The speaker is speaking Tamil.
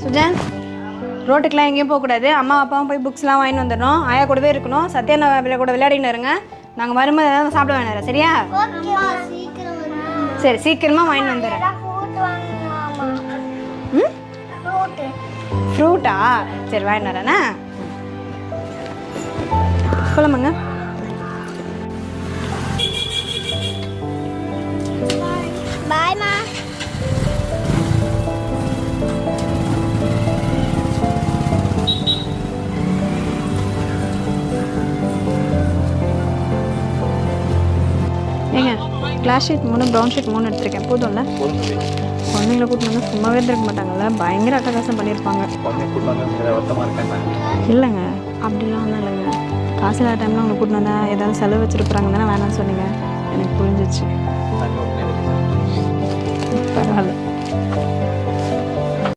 சுஜன், ரோட்டுக்கெலாம் எங்கேயும் போகக்கூடாது. அம்மா அப்பாவும் போய் புக்ஸ்லாம் வாங்கிட்டு வந்துடணும். ஆயா கூடவே இருக்கணும். சத்யா கூட விளையாடின்னு இருங்க. நாங்கள் வரும்போது ஏதாவது சாப்பிட வேணாம், சரியா? சரி, சீக்கிரமாக வாங்கிட்டு வந்துடுறேன். ம், ஃப்ரூட்டா? சரி, வாங்கிட்டு வரேண்ணா. சொல்லுமாங்க. பாய்மா. ஏங்க, கிளாஸ் ஷீட் 3, ப்ரௌன் ஷீட் 3 எடுத்திருக்கேன். போதும்ல? குழந்தைங்கள கூப்பிட்டு வந்து சும்மாவே இருக்க மாட்டாங்கல்ல, பயங்கர அட்டகாசம் பண்ணியிருப்பாங்க. இல்லைங்க, அப்படிலாம் ஒன்றும் இல்லைங்க. காசு இல்லாத டைமில் அவங்க கூப்பிட்டு வந்தா ஏதாவது செலவு வச்சுருக்குறாங்க தானே வேணாம்னு சொன்னீங்க. எனக்கு புரிஞ்சிச்சு. பரவாயில்ல.